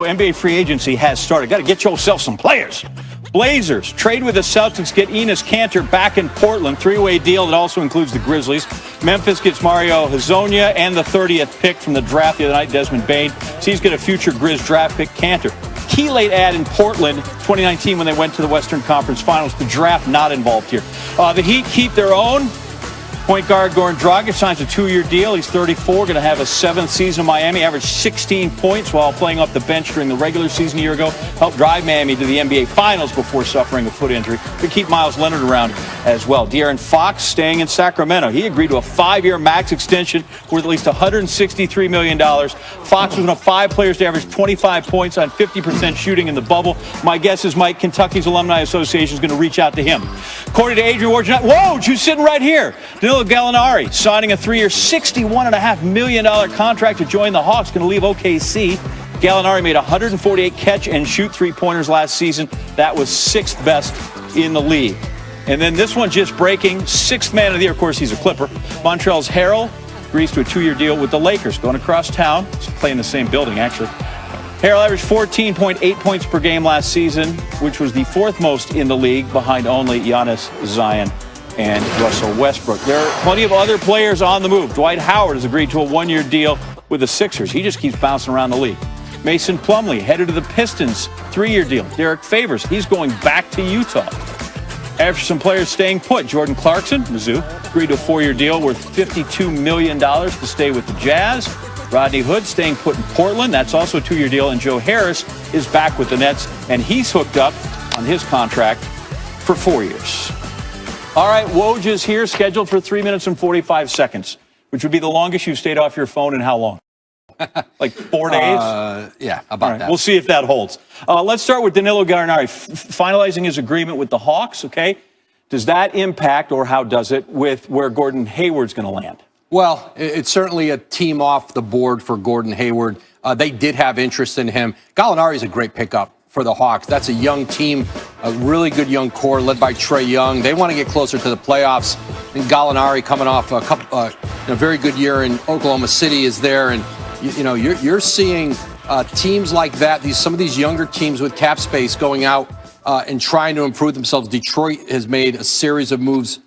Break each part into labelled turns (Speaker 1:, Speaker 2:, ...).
Speaker 1: NBA free agency has started. Got to get yourself some players. Blazers trade with the Celtics, get Enes Kanter back in Portland. Three-way deal that also includes the Grizzlies. Memphis gets Mario Hezonja and the 30th pick from the draft the other night, Desmond Bane. So he's got a future Grizz draft pick, Kanter. Key late ad in Portland 2019 when they went to the Western Conference Finals. The draft not involved here. The Heat keep their own. Point guard Goran Dragic signs a 2-year deal. He's 34, going to have a 7th season in Miami. Averaged 16 points while playing off the bench during the regular season a year ago. Helped drive Miami to the NBA Finals before suffering a foot injury. Could keep Miles Leonard around as well. De'Aaron Fox staying in Sacramento. He agreed to a 5-year max extension worth at least $163 million. Fox was one of 5 players to average 25 points on 50% shooting in the bubble. My guess is, Mike, Kentucky's Alumni Association is going to reach out to him. According to Adrian Woj, who's sitting right here, Danilo Gallinari signing a 3-year, $61.5 million contract to join the Hawks. Going to leave OKC. Gallinari made 148 catch and shoot three-pointers last season. That was 6th best in the league. And then this one just breaking, 6th man of the year. Of course, he's a Clipper. Montrezl Harrell agrees to a 2-year deal with the Lakers. Going across town. He's playing in the same building, actually. Harrell averaged 14.8 points per game last season, which was the 4th most in the league, behind only Giannis, Zion, and Russell Westbrook. There are plenty of other players on the move. Dwight Howard has agreed to a 1-year deal with the Sixers. He just keeps bouncing around the league. Mason Plumlee headed to the Pistons, 3-year deal. Derek Favors, he's going back to Utah. After some players staying put, Jordan Clarkson, Mizzou, agreed to a 4-year deal worth $52 million to stay with the Jazz. Rodney Hood staying put in Portland. That's also a 2-year deal. And Joe Harris is back with the Nets, and he's hooked up on his contract for 4 years. All right, Woj is here, scheduled for 3 minutes and 45 seconds, which would be the longest you've stayed off your phone in how long? Like 4 days?
Speaker 2: Yeah, about that.
Speaker 1: We'll see if that holds. Let's start with Danilo Gallinari finalizing his agreement with the Hawks, okay? Does that impact, or how does it, with where Gordon Hayward's going to land?
Speaker 2: Well, it's certainly a team off the board for Gordon Hayward. They did have interest in him. Gallinari is a great pickup for the Hawks. That's a young team, a really good young core led by Trae Young. They want to get closer to the playoffs. And Gallinari, coming off a very good year in Oklahoma City, is there. And you're seeing teams like that. Some of these younger teams with cap space going out and trying to improve themselves. Detroit has made a series of moves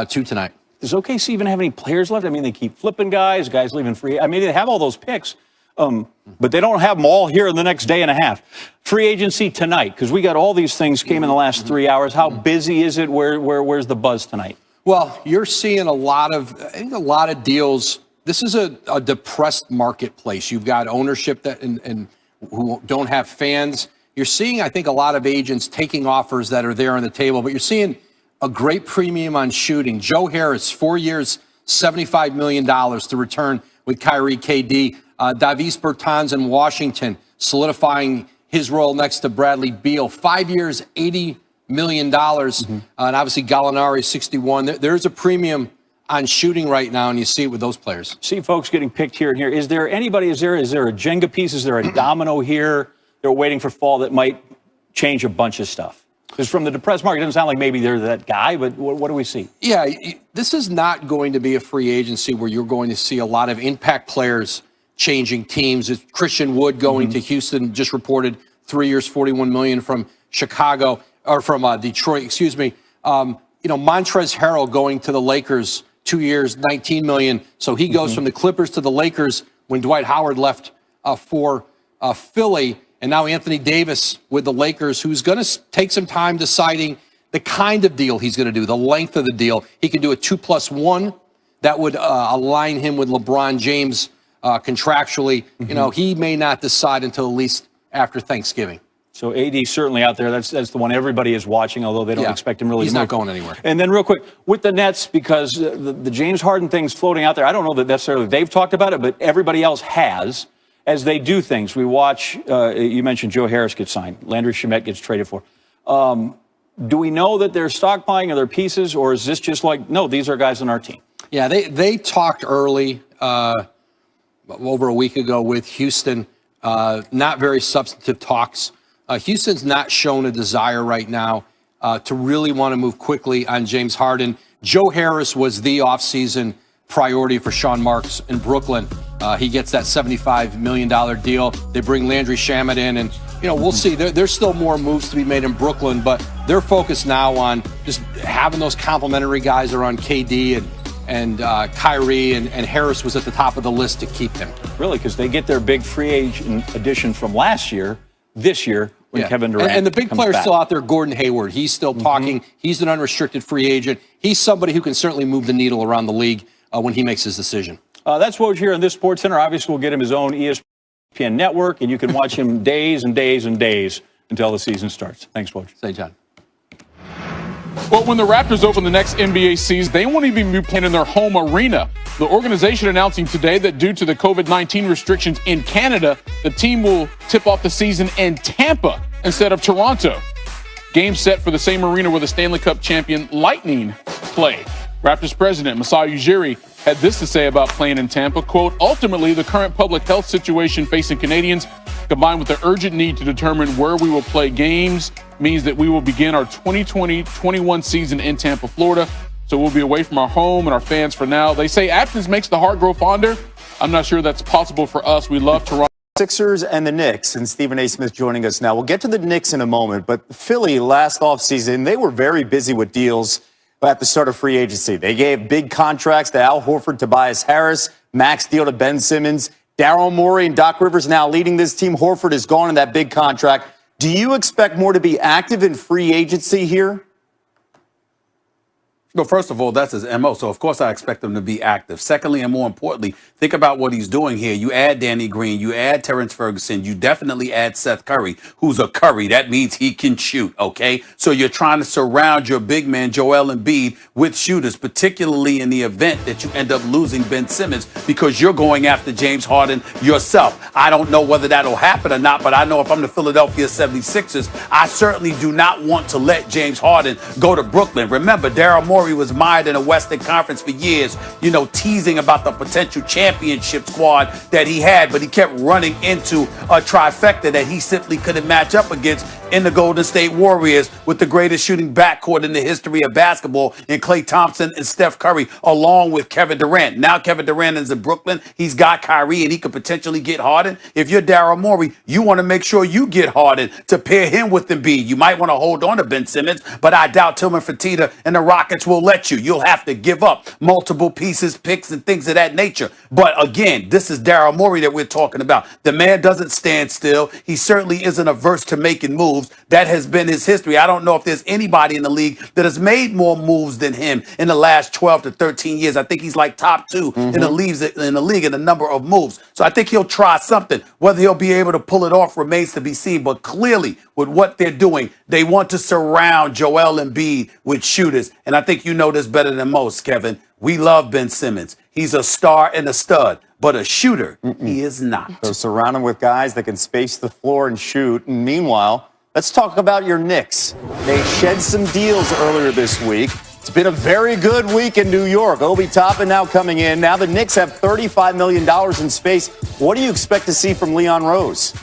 Speaker 2: tonight.
Speaker 1: Does OKC even have any players left? I mean, they keep flipping guys leaving free. I mean, they have all those picks, but they don't have them all here in the next day and a half. Free agency tonight, because we got all these things came in the last 3 hours. How busy is it? Where's the buzz tonight?
Speaker 2: Well, you're seeing a lot of deals. This is a depressed marketplace. You've got ownership that and who don't have fans. You're seeing, I think, a lot of agents taking offers that are there on the table, but you're seeing a great premium on shooting. Joe Harris, 4 years, $75 million to return with Kyrie, KD. Davis Bertans in Washington, solidifying his role next to Bradley Beal. 5 years, $80 million. And obviously Gallinari, 61. There's a premium on shooting right now, and you see it with those players.
Speaker 1: See folks getting picked here and here. Is there anybody, is there a Jenga piece? Is there a domino here they're waiting for fall that might change a bunch of stuff? Because from the depressed market, it doesn't sound like maybe they're that guy, but what do we see?
Speaker 2: Yeah, this is not going to be a free agency where you're going to see a lot of impact players changing teams. It's Christian Wood going to Houston, just reported 3 years, $41 million from Chicago, or from Detroit, excuse me. Montrezl Harrell going to the Lakers, 2 years, $19 million. So he goes from the Clippers to the Lakers when Dwight Howard left for Philly. And now Anthony Davis with the Lakers, who's going to take some time deciding the kind of deal he's going to do, the length of the deal. He can do a 2+1 that would align him with LeBron James contractually. He may not decide until at least after Thanksgiving.
Speaker 1: So AD certainly out there. That's the one everybody is watching, although they don't expect him really to
Speaker 2: He's not going anywhere.
Speaker 1: And then real quick, with the Nets, because the James Harden thing's floating out there, I don't know that necessarily they've talked about it, but everybody else has. As they do things, we watch, you mentioned Joe Harris gets signed, Landry Shamet gets traded for. Do we know that they're stockpiling other pieces, or is this just like, no, these are guys on our team?
Speaker 2: Yeah, they talked early, over a week ago with Houston, not very substantive talks. Houston's not shown a desire right now to really want to move quickly on James Harden. Joe Harris was the offseason priority for Sean Marks in Brooklyn. He gets that $75 million deal. They bring Landry Shamet in, and we'll see. There's still more moves to be made in Brooklyn, but they're focused now on just having those complementary guys around KD and Kyrie, and Harris was at the top of the list to keep him.
Speaker 1: Really, because they get their big free agent addition from last year, this year, when Kevin Durant
Speaker 2: and the big player's
Speaker 1: back.
Speaker 2: still out there. Gordon Hayward, he's still talking. He's an unrestricted free agent. He's somebody who can certainly move the needle around the league when he makes his decision.
Speaker 1: That's Woj here on this Sports Center. Obviously, we'll get him his own ESPN network, and you can watch him days and days and days until the season starts. Thanks, Woj.
Speaker 2: Say, John.
Speaker 3: Well, when the Raptors open the next NBA season, they won't even be playing in their home arena. The organization announcing today that due to the COVID-19 restrictions in Canada, the team will tip off the season in Tampa instead of Toronto. Game set for the same arena where the Stanley Cup champion Lightning play. Raptors president Masai Ujiri had this to say about playing in Tampa, quote, ultimately, the current public health situation facing Canadians, combined with the urgent need to determine where we will play games, means that we will begin our 2020-21 season in Tampa, Florida. So we'll be away from our home and our fans for now. They say absence makes the heart grow fonder. I'm not sure that's possible for us. We love Toronto.
Speaker 4: Sixers and the Knicks, and Stephen A. Smith joining us now. We'll get to the Knicks in a moment, but Philly last offseason, they were very busy with deals at the start of free agency. They gave big contracts to Al Horford, Tobias Harris, max deal to Ben Simmons. Daryl Morey and Doc Rivers now leading this team. Horford is gone in that big contract. Do you expect more to be active in free agency here?
Speaker 5: Well, first of all, that's his MO. So, of course, I expect him to be active. Secondly, and more importantly, think about what he's doing here. You add Danny Green, you add Terrence Ferguson, you definitely add Seth Curry, who's a Curry. That means he can shoot, okay? So you're trying to surround your big man, Joel Embiid, with shooters, particularly in the event that you end up losing Ben Simmons because you're going after James Harden yourself. I don't know whether that'll happen or not, but I know if I'm the Philadelphia 76ers, I certainly do not want to let James Harden go to Brooklyn. Remember, Daryl Morey was mired in the Western Conference for years, teasing about the potential championship squad that he had, but he kept running into a trifecta that he simply couldn't match up against in the Golden State Warriors with the greatest shooting backcourt in the history of basketball in Klay Thompson and Steph Curry, along with Kevin Durant. Now Kevin Durant is in Brooklyn. He's got Kyrie, and he could potentially get Harden. If you're Daryl Morey, you want to make sure you get Harden to pair him with Embiid. You might want to hold on to Ben Simmons, but I doubt Tillman Fertitta and the Rockets will let you. You'll have to give up multiple pieces, picks, and things of that nature. But again, this is Daryl Morey that we're talking about. The man doesn't stand still. He certainly isn't averse to making moves. That has been his history. I don't know if there's anybody in the league that has made more moves than him in the last 12 to 13 years. I think he's like top two in the league in the number of moves. So I think he'll try something. Whether he'll be able to pull it off remains to be seen. But clearly, with what they're doing, they want to surround Joel Embiid with shooters. And I think you know this better than most, Kevin. We love Ben Simmons. He's a star and a stud, but a shooter, he is not.
Speaker 4: So surround him with guys that can space the floor and shoot. And meanwhile, let's talk about your Knicks. They shed some deals earlier this week. It's been a very good week in New York. Obi Toppin now coming in. Now the Knicks have $35 million in space. What do you expect to see from Leon Rose?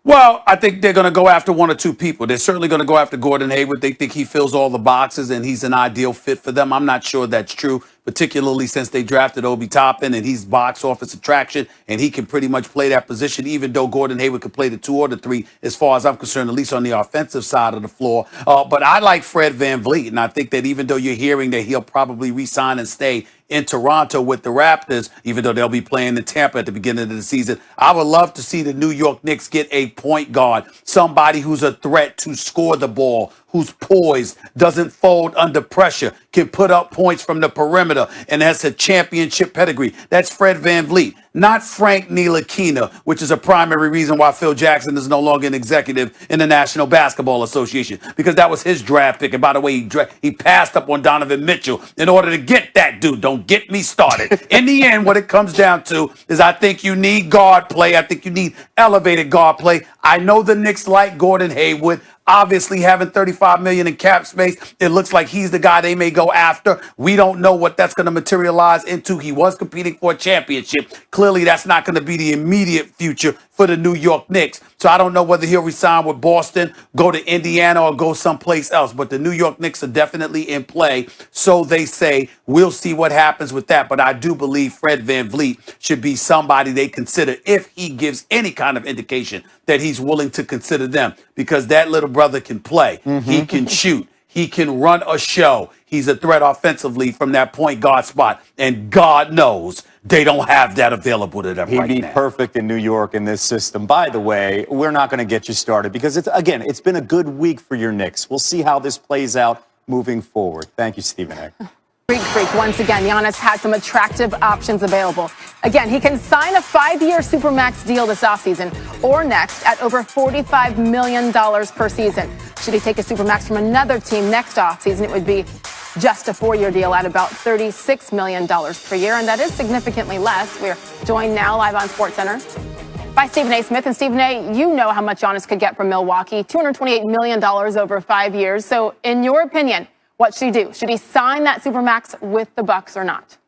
Speaker 5: Well, I think they're going to go after one or two people. They're certainly going to go after Gordon Hayward. They think he fills all the boxes and he's an ideal fit for them. I'm not sure that's true, particularly since they drafted Obi Toppin and he's box office attraction and he can pretty much play that position, even though Gordon Hayward could play the 2 or the 3, as far as I'm concerned, at least on the offensive side of the floor. But I like Fred VanVleet, and I think that even though you're hearing that he'll probably re-sign and stay in Toronto with the Raptors, even though they'll be playing in Tampa at the beginning of the season, I would love to see the New York Knicks get a point guard, somebody who's a threat to score the ball, who's poised, doesn't fold under pressure, can put up points from the perimeter, and has a championship pedigree. That's Fred VanVleet, not Frank Ntilikina, which is a primary reason why Phil Jackson is no longer an executive in the National Basketball Association, because that was his draft pick. And by the way, he passed up on Donovan Mitchell in order to get that dude. Don't get me started. In the end, what it comes down to is I think you need guard play. I think you need elevated guard play. I know the Knicks like Gordon Hayward. Obviously, having $35 million in cap space, it looks like he's the guy they may go after. We don't know what that's going to materialize into. He was competing for a championship. Clearly, that's not going to be the immediate future for the New York Knicks. So I don't know whether he'll resign with Boston, go to Indiana, or go someplace else. But the New York Knicks are definitely in play. So they say. We'll see what happens with that. But I do believe Fred VanVleet should be somebody they consider if he gives any kind of indication that he's willing to consider them, because that little brother can play. He can shoot. He can run a show. He's a threat offensively from that point guard spot. And God knows they don't have that available to them right now.
Speaker 4: He'd be perfect in New York in this system. By the way, we're not going to get you started because, it's been a good week for your Knicks. We'll see how this plays out moving forward. Thank you, Stephen A.
Speaker 6: Freak. Once again, Giannis has some attractive options available. Again, he can sign a 5-year Supermax deal this offseason or next at over $45 million per season. Should he take a Supermax from another team next offseason, it would be just a 4-year deal at about $36 million per year, and that is significantly less. We're joined now live on SportsCenter by Stephen A. Smith. And Stephen A., you know how much Giannis could get from Milwaukee, $228 million over 5 years. So in your opinion, what should he do? Should he sign that Supermax with the Bucks or not?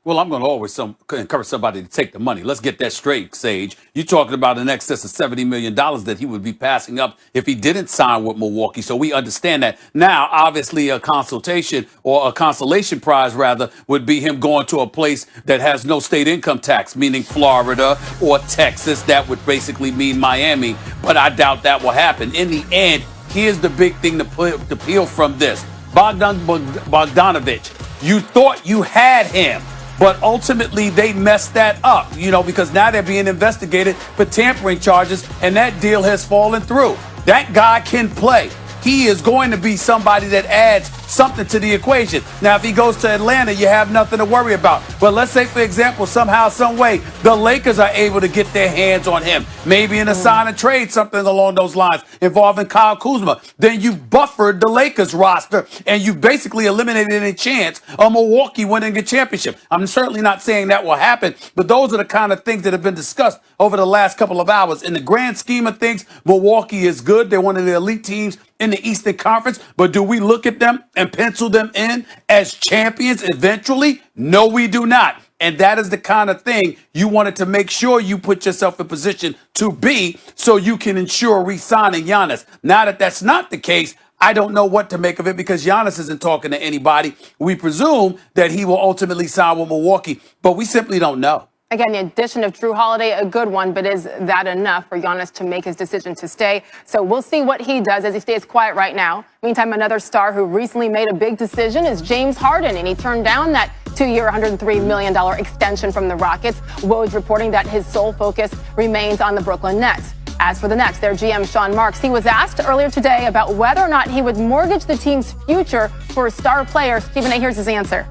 Speaker 5: Well, I'm going to always encourage somebody to take the money. Let's get that straight, Sage. You're talking about an excess of $70 million that he would be passing up if he didn't sign with Milwaukee. So we understand that. Now, obviously, a consultation or a consolation prize, rather, would be him going to a place that has no state income tax, meaning Florida or Texas. That would basically mean Miami. But I doubt that will happen. In the end, here's the big thing to peel from this. Bogdanovich, you thought you had him. But ultimately, they messed that up, because now they're being investigated for tampering charges, and that deal has fallen through. That guy can play. He is going to be somebody that adds something to the equation. Now, if he goes to Atlanta, you have nothing to worry about. But let's say, for example, somehow, some way, the Lakers are able to get their hands on him. Maybe in a sign and trade, something along those lines involving Kyle Kuzma. Then you've buffered the Lakers roster, and you've basically eliminated any chance of Milwaukee winning a championship. I'm certainly not saying that will happen, but those are the kind of things that have been discussed over the last couple of hours. In the grand scheme of things, Milwaukee is good. They're one of the elite teams in the Eastern Conference, but do we look at them and pencil them in as champions eventually? No, we do not. And that is the kind of thing you wanted to make sure you put yourself in position to be, so you can ensure re-signing Giannis. Now that that's not the case, I don't know what to make of it, because Giannis isn't talking to anybody. We presume that he will ultimately sign with Milwaukee, but we simply don't know.
Speaker 6: Again, the addition of Drew Holiday, a good one, but is that enough for Giannis to make his decision to stay? So we'll see what he does as he stays quiet right now. Meantime, another star who recently made a big decision is James Harden, and he turned down that 2-year, $103 million extension from the Rockets. Woj reporting that his sole focus remains on the Brooklyn Nets. As for the Nets, their GM Sean Marks, he was asked earlier today about whether or not he would mortgage the team's future for a star player. Stephen A., here's his answer.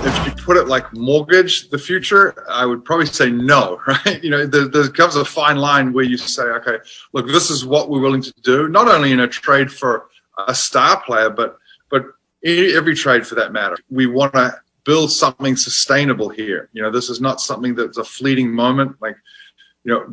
Speaker 7: If you put it like mortgage the future, I would probably say no, right? There comes a fine line where you say, okay, look, this is what we're willing to do, not only in a trade for a star player, but every trade for that matter. We want to build something sustainable here. This is not something that's a fleeting moment, like,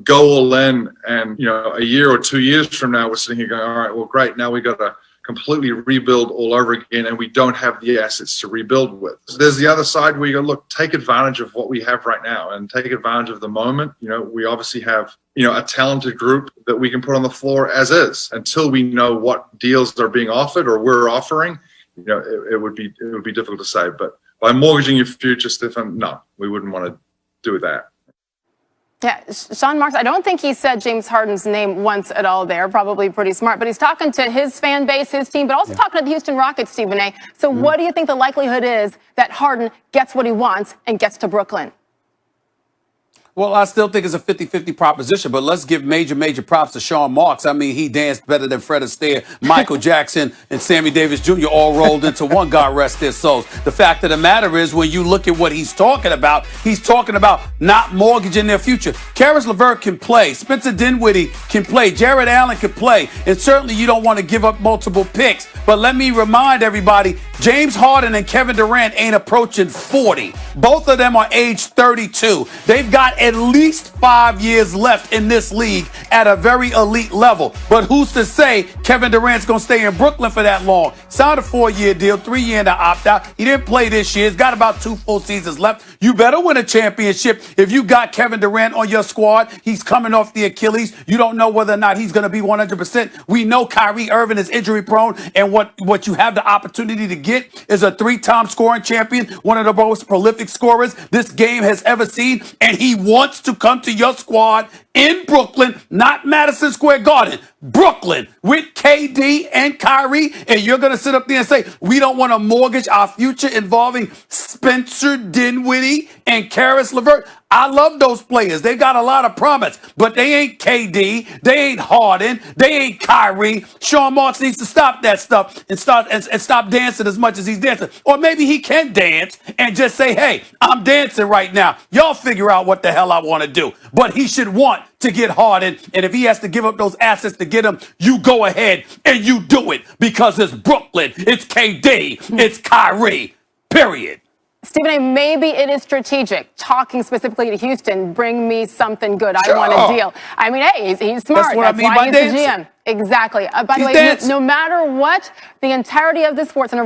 Speaker 7: go all in and, a year or 2 years from now, we're sitting here going, all right, well, great. Now we got to completely rebuild all over again, and we don't have the assets to rebuild with. There's the other side where you go, look, take advantage of what we have right now and take advantage of the moment. We obviously have, a talented group that we can put on the floor as is. Until we know what deals are being offered or we're offering, it would be difficult to say. But by mortgaging your future, Stefan, no, we wouldn't want to do that.
Speaker 6: Yeah, Sean Marks, I don't think he said James Harden's name once at all there. Probably pretty smart. But he's talking to his fan base, his team, but also talking to the Houston Rockets, Stephen A. So what do you think the likelihood is that Harden gets what he wants and gets to Brooklyn?
Speaker 5: Well, I still think it's a 50-50 proposition, but let's give major props to Sean Marks. I mean, he danced better than Fred Astaire, Michael Jackson, and Sammy Davis Jr. all rolled into one, God rest their souls. The fact of the matter is, when you look at what he's talking about not mortgaging their future. Karis LeVert can play. Spencer Dinwiddie can play. Jared Allen can play. And certainly you don't want to give up multiple picks. But let me remind everybody, James Harden and Kevin Durant ain't approaching 40. Both of them are age 32. They've got at least 5 years left in this league at a very elite level. But who's to say Kevin Durant's going to stay in Brooklyn for that long? Signed a 4-year deal, 3-year to opt out. He didn't play this year. He's got about 2 full seasons left. You better win a championship. If you got Kevin Durant on your squad, he's coming off the Achilles. You don't know whether or not he's going to be 100%. We know Kyrie Irving is injury prone, and what you have the opportunity to get is a 3-time scoring champion, one of the most prolific scorers this game has ever seen, and he wants to come to your squad in Brooklyn, not Madison Square Garden, Brooklyn, with KD and Kyrie, and you're going to sit up there and say, we don't want to mortgage our future involving Spencer Dinwiddie and Karis LeVert. I love those players. They got a lot of promise, but they ain't KD, they ain't Harden, they ain't Kyrie. Sean Marks needs to stop that stuff and stop dancing as much as he's dancing. Or maybe he can dance and just say, hey, I'm dancing right now. Y'all figure out what the hell I want to do. But he should want to get Harden, and if he has to give up those assets to get him, you go ahead and you do it, because it's Brooklyn, it's KD, it's Kyrie, period.
Speaker 6: Stephen A., maybe it is strategic, talking specifically to Houston, bring me something good.
Speaker 5: Sure.
Speaker 6: I want a deal. I mean, hey, he's smart.
Speaker 5: That's what I mean
Speaker 6: why
Speaker 5: by
Speaker 6: he's
Speaker 5: dancing.
Speaker 6: the GM. Exactly. By the way, no matter what, the entirety of the sports center